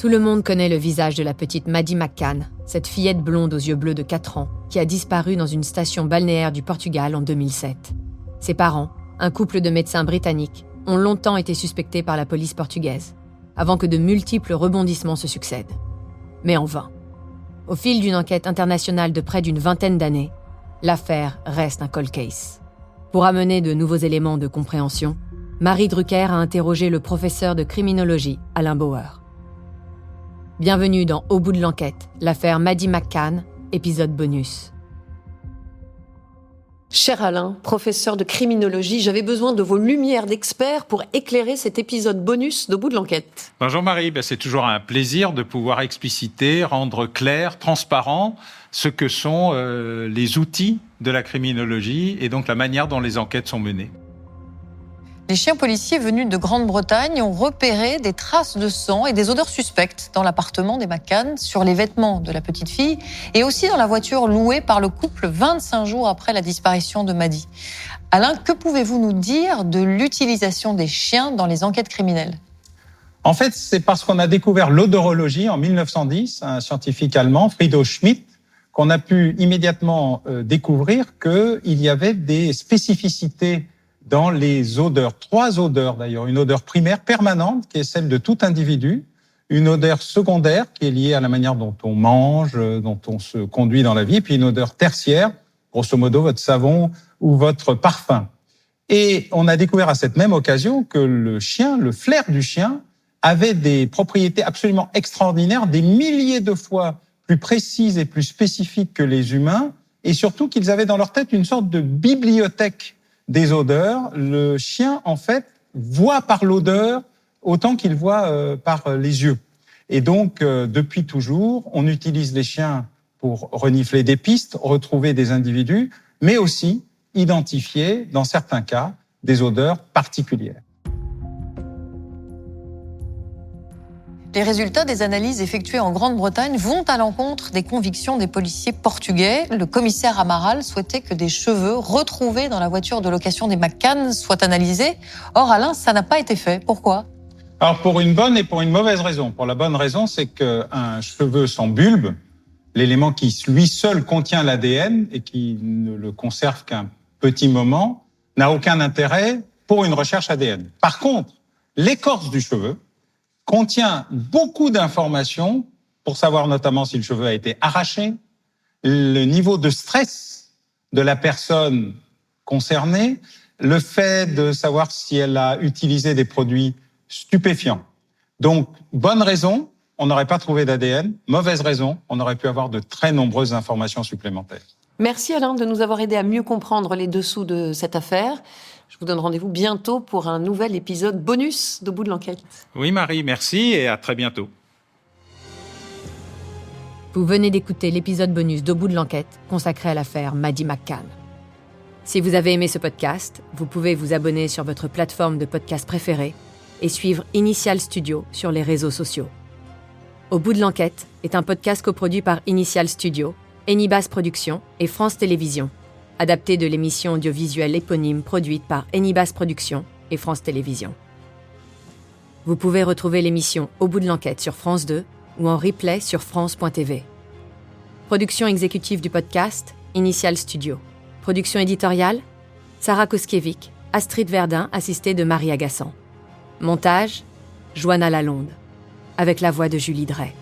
Tout le monde connaît le visage de la petite Maddie McCann, cette fillette blonde aux yeux bleus de 4 ans, qui a disparu dans une station balnéaire du Portugal en 2007. Ses parents, un couple de médecins britanniques, ont longtemps été suspectés par la police portugaise, avant que de multiples rebondissements se succèdent. Mais en vain. Au fil d'une enquête internationale de près d'une vingtaine d'années, l'affaire reste un cold case. Pour amener de nouveaux éléments de compréhension, Marie Drucker a interrogé le professeur de criminologie, Alain Bauer. Bienvenue dans Au bout de l'enquête, l'affaire Maddie McCann, épisode bonus. Cher Alain, professeur de criminologie, j'avais besoin de vos lumières d'experts pour éclairer cet épisode bonus d'Au bout de l'enquête. Bonjour Marie, c'est toujours un plaisir de pouvoir expliciter, rendre clair, transparent ce que sont les outils de la criminologie et donc la manière dont les enquêtes sont menées. Les chiens policiers venus de Grande-Bretagne ont repéré des traces de sang et des odeurs suspectes dans l'appartement des McCann, sur les vêtements de la petite fille et aussi dans la voiture louée par le couple 25 jours après la disparition de Maddie. Alain, que pouvez-vous nous dire de l'utilisation des chiens dans les enquêtes criminelles ? En fait, c'est parce qu'on a découvert l'odorologie en 1910, un scientifique allemand, Friedrich Schmidt, qu'on a pu immédiatement découvrir qu'il y avait des spécificités dans les odeurs, 3 odeurs d'ailleurs, une odeur primaire permanente qui est celle de tout individu, une odeur secondaire qui est liée à la manière dont on mange, dont on se conduit dans la vie, puis une odeur tertiaire, grosso modo votre savon ou votre parfum. Et on a découvert à cette même occasion que le chien, le flair du chien, avait des propriétés absolument extraordinaires, des milliers de fois plus précises et plus spécifiques que les humains, et surtout qu'ils avaient dans leur tête une sorte de bibliothèque des odeurs. Le chien, en fait, voit par l'odeur autant qu'il voit par les yeux. Et donc, depuis toujours, on utilise les chiens pour renifler des pistes, retrouver des individus, mais aussi identifier, dans certains cas, des odeurs particulières. Les résultats des analyses effectuées en Grande-Bretagne vont à l'encontre des convictions des policiers portugais. Le commissaire Amaral souhaitait que des cheveux retrouvés dans la voiture de location des McCann soient analysés. Or, Alain, ça n'a pas été fait. Pourquoi ? Alors, pour une bonne et pour une mauvaise raison. Pour la bonne raison, c'est qu'un cheveu sans bulbe, l'élément qui lui seul contient l'ADN et qui ne le conserve qu'un petit moment, n'a aucun intérêt pour une recherche ADN. Par contre, l'écorce du cheveu contient beaucoup d'informations pour savoir notamment si le cheveu a été arraché, le niveau de stress de la personne concernée, le fait de savoir si elle a utilisé des produits stupéfiants. Donc, bonne raison, on n'aurait pas trouvé d'ADN. Mauvaise raison, on aurait pu avoir de très nombreuses informations supplémentaires. Merci Alain de nous avoir aidé à mieux comprendre les dessous de cette affaire. Je vous donne rendez-vous bientôt pour un nouvel épisode bonus d'Au bout de l'enquête. Oui Marie, merci et à très bientôt. Vous venez d'écouter l'épisode bonus d'Au bout de l'enquête consacré à l'affaire Maddie McCann. Si vous avez aimé ce podcast, vous pouvez vous abonner sur votre plateforme de podcast préférée et suivre Initial Studio sur les réseaux sociaux. Au bout de l'enquête est un podcast coproduit par Initial Studio, Enibas Productions et France Télévisions, adapté de l'émission audiovisuelle éponyme produite par Enibas Productions et France Télévisions. Vous pouvez retrouver l'émission Au bout de l'enquête sur France 2 ou en replay sur France.tv. Production exécutive du podcast, Initial Studio. Production éditoriale, Sarah Koskiewicz, Astrid Verdun, assistée de Marie Agassan. Montage, Joanna Lalonde, avec la voix de Julie Drey.